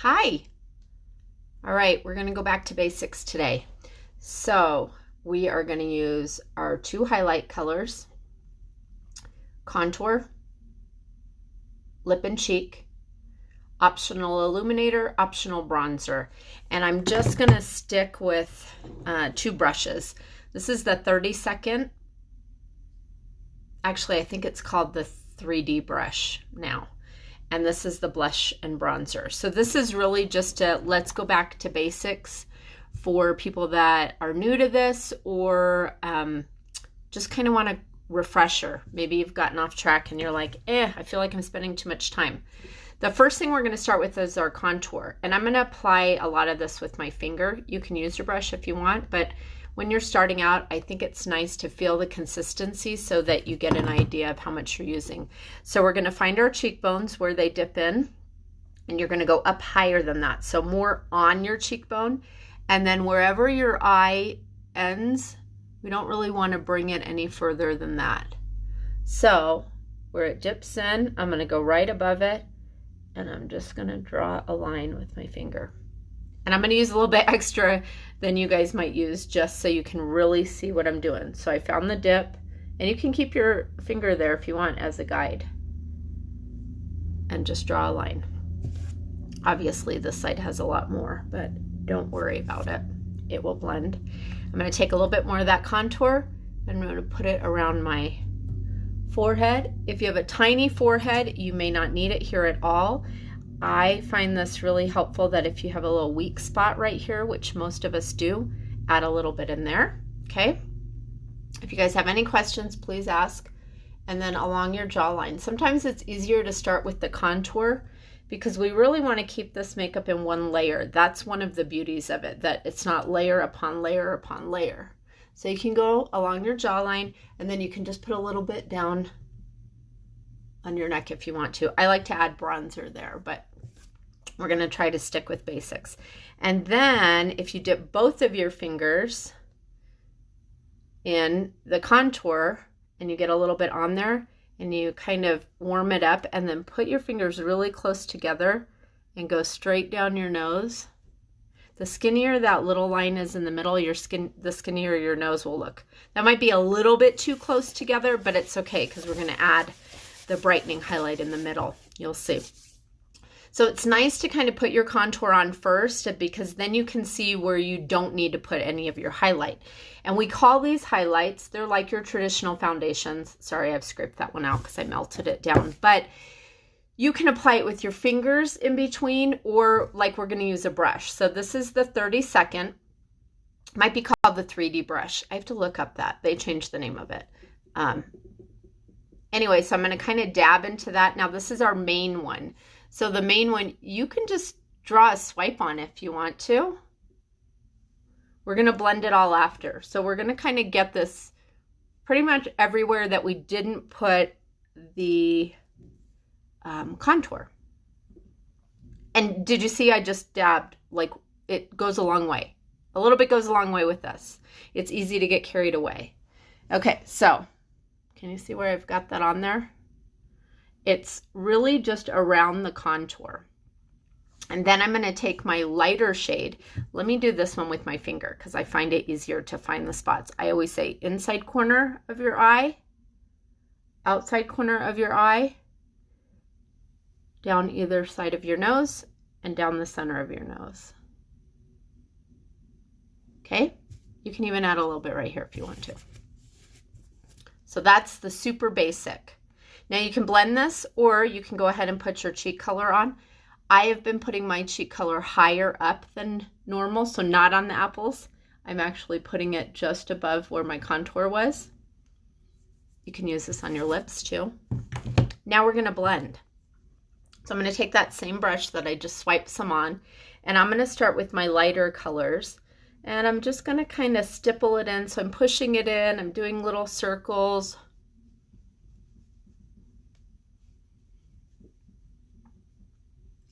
Hi. All right, we're going to go back to basics today. So we are going to use our two highlight colors, contour, lip and cheek, optional illuminator, optional bronzer. And I'm just going to stick with two brushes. This is the 30-second. Actually, I think it's called the 3D brush now. And this is the blush and bronzer. So this is really just a let's go back to basics for people that are new to this or just kind of want a refresher. Maybe you've gotten off track and you're like, I feel like I'm spending too much time. The first thing we're going to start with is our contour. And I'm going to apply a lot of this with my finger. You can use your brush if you want, but when you're starting out, I think it's nice to feel the consistency so that you get an idea of how much you're using. So we're going to find our cheekbones where they dip in, and you're going to go up higher than that. So more on your cheekbone, and then wherever your eye ends, we don't really want to bring it any further than that. So where it dips in, I'm going to go right above it, and I'm just going to draw a line with my finger. And I'm going to use a little bit extra than you guys might use just so you can really see what I'm doing. So I found the dip, and you can keep your finger there if you want as a guide. And just draw a line. Obviously this side has a lot more, but don't worry about it. It will blend. I'm going to take a little bit more of that contour, and I'm going to put it around my forehead. If you have a tiny forehead, you may not need it here at all. I find this really helpful that if you have a little weak spot right here, which most of us do, add a little bit in there, okay? If you guys have any questions, please ask. And then along your jawline. Sometimes it's easier to start with the contour because we really want to keep this makeup in one layer. That's one of the beauties of it, that it's not layer upon layer upon layer. So you can go along your jawline, and then you can just put a little bit down on your neck if you want to. I like to add bronzer there, but we're going to try to stick with basics. And then if you dip both of your fingers in the contour and you get a little bit on there and you kind of warm it up, and then put your fingers really close together and go straight down your nose. The skinnier that little line is in the middle, the skinnier your nose will look. That might be a little bit too close together, but it's okay because we're going to add the brightening highlight in the middle. You'll see. So it's nice to kind of put your contour on first because then you can see where you don't need to put any of your highlight. And we call these highlights, they're like your traditional foundations. Sorry, I've scraped that one out because I melted it down. But you can apply it with your fingers in between, or like we're going to use a brush. So this is the 30-second. Might be called the 3D brush. I have to look up that. They changed the name of it. Anyway, so I'm going to kind of dab into that. Now this is our main one. So the main one, you can just draw a swipe on if you want to. We're going to blend it all after. So we're going to kind of get this pretty much everywhere that we didn't put the contour. And did you see I just dabbed? Like, it goes a long way. A little bit goes a long way with this. It's easy to get carried away. Okay, so can you see where I've got that on there? It's really just around the contour. And then I'm going to take my lighter shade. Let me do this one with my finger because I find it easier to find the spots. I always say inside corner of your eye, outside corner of your eye, down either side of your nose, and down the center of your nose. Okay? You can even add a little bit right here if you want to. So that's the super basic. Now you can blend this, or you can go ahead and put your cheek color on. I have been putting my cheek color higher up than normal, so not on the apples. I'm actually putting it just above where my contour was. You can use this on your lips too. Now we're going to blend. So I'm going to take that same brush that I just swiped some on, and I'm going to start with my lighter colors. And I'm just going to kind of stipple it in. So I'm pushing it in. I'm doing little circles.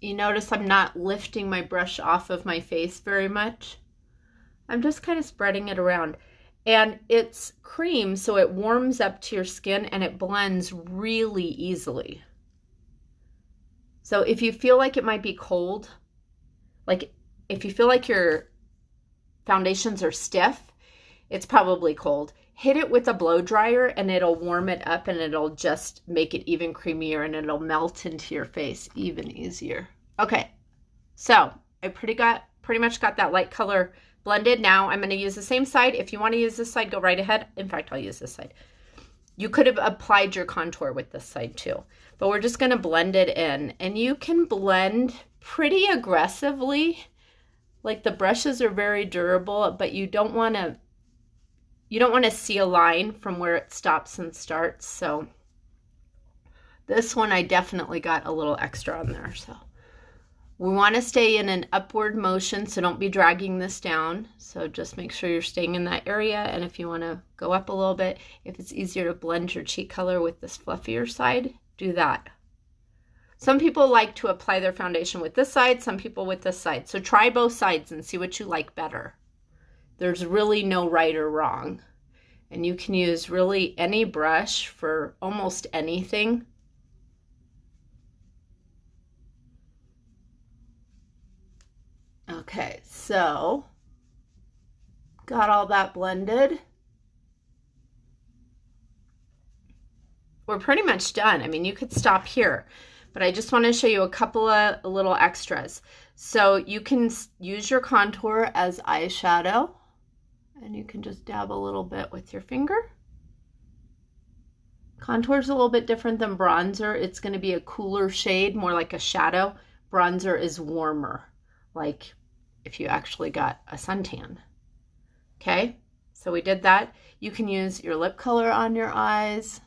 You notice I'm not lifting my brush off of my face very much. I'm just kind of spreading it around. And it's cream, so it warms up to your skin and it blends really easily. So if you feel like it might be cold, Like if you feel like your foundations are stiff, it's probably cold. Hit it with a blow dryer and it'll warm it up and it'll just make it even creamier and it'll melt into your face even easier. Okay, so I pretty much got that light color blended. Now I'm going to use the same side. If you want to use this side, go right ahead. In fact, I'll use this side. You could have applied your contour with this side too, but we're just going to blend it in, and you can blend pretty aggressively. Like the brushes are very durable, but you don't want to see a line from where it stops and starts. So this one I definitely got a little extra on there. So we want to stay in an upward motion, so don't be dragging this down. So just make sure you're staying in that area. And if you want to go up a little bit, if it's easier to blend your cheek color with this fluffier side, do that. Some people like to apply their foundation with this side, some people with this side. So try both sides and see what you like better. There's really no right or wrong. And you can use really any brush for almost anything. Okay, so got all that blended. We're pretty much done. I mean, you could stop here, but I just want to show you a couple of little extras. So you can use your contour as eyeshadow, and you can just dab a little bit with your finger. Contour is a little bit different than bronzer. It's going to be a cooler shade, more like a shadow. Bronzer is warmer, like if you actually got a suntan. Okay, so we did that. You can use your lip color on your eyes.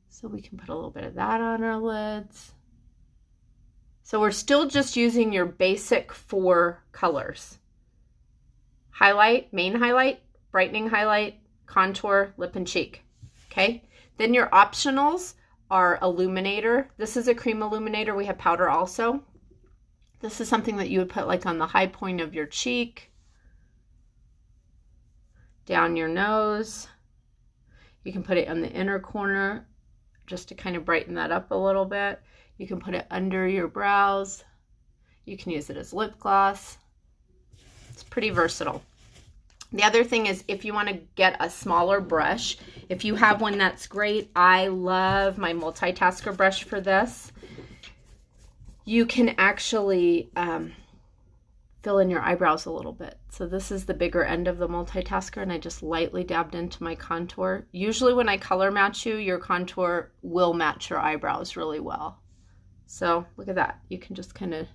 So we can put a little bit of that on our lids. So we're still just using your basic 4 colors. Highlight, main highlight, brightening highlight, contour, lip and cheek. Okay, then your optionals are illuminator. This is a cream illuminator. We have powder also. This is something that you would put like on the high point of your cheek, down your nose. You can put it on the inner corner just to kind of brighten that up a little bit. You can put it under your brows. You can use it as lip gloss. It's pretty versatile. The other thing is, if you want to get a smaller brush, if you have one, that's great. I love my multitasker brush for this. You can actually fill in your eyebrows a little bit. So this is the bigger end of the multitasker, and I just lightly dabbed into my contour. Usually when I color match you, your contour will match your eyebrows really well. So look at that. You can just kind of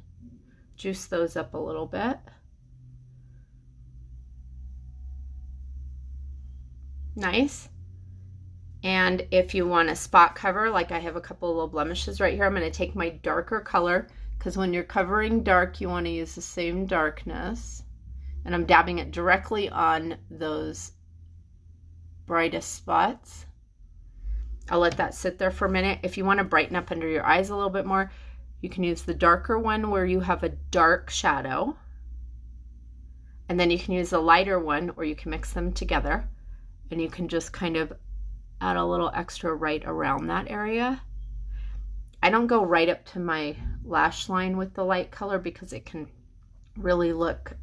juice those up a little bit. Nice. And if you want a spot cover, like I have a couple of little blemishes right here, I'm going to take my darker color, because when you're covering dark, you want to use the same darkness. And I'm dabbing it directly on those brightest spots. I'll let that sit there for a minute. If you want to brighten up under your eyes a little bit more, you can use the darker one where you have a dark shadow. And then you can use the lighter one, or you can mix them together. And you can just kind of add a little extra right around that area. I don't go right up to my lash line with the light color because it can really look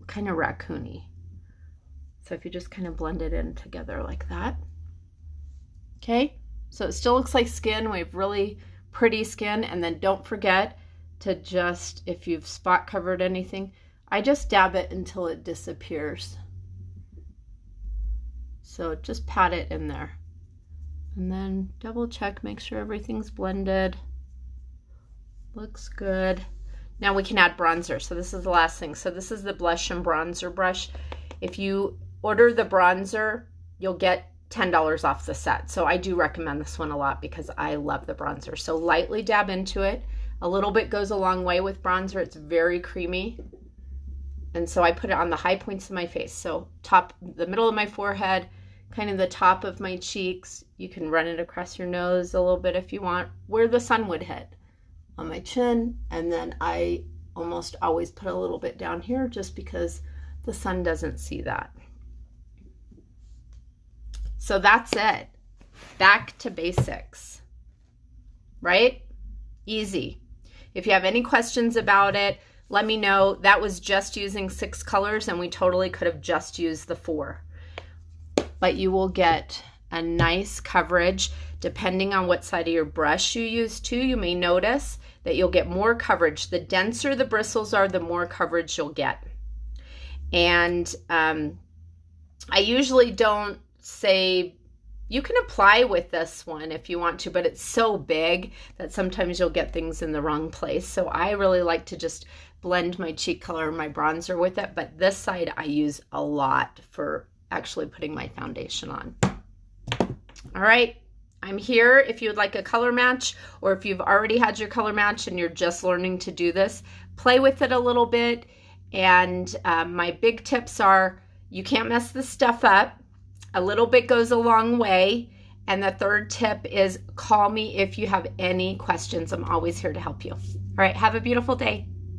kind of raccoony. So if you just kind of blend it in together like that. Okay, so it still looks like skin. We have really pretty skin. And then don't forget to just, if you've spot covered anything, I just dab it until it disappears. So just pat it in there. And then double check, make sure everything's blended. Looks good. Now we can add bronzer. So this is the last thing. So this is the blush and bronzer brush. If you order the bronzer, you'll get $10 off the set. So I do recommend this one a lot because I love the bronzer. So lightly dab into it. A little bit goes a long way with bronzer. It's very creamy. And so I put it on the high points of my face. So the middle of my forehead, kind of the top of my cheeks. You can run it across your nose a little bit if you want, where the sun would hit. On my chin, and then I almost always put a little bit down here just because the sun doesn't see that. So that's it. Back to basics, right? Easy. If you have any questions about it, let me know. That was just using 6 colors, and we totally could have just used the 4. But you will get a nice coverage. Depending on what side of your brush you use too, you may notice that you'll get more coverage. The denser the bristles are, the more coverage you'll get. And I usually don't say, you can apply with this one if you want to, but it's so big that sometimes you'll get things in the wrong place. So I really like to just blend my cheek color and my bronzer with it, but this side I use a lot for actually putting my foundation on. All right, I'm here if you would like a color match, or if you've already had your color match and you're just learning to do this, play with it a little bit. And my big tips are, you can't mess this stuff up. A little bit goes a long way. And the third tip is, call me if you have any questions. I'm always here to help you. All right, have a beautiful day.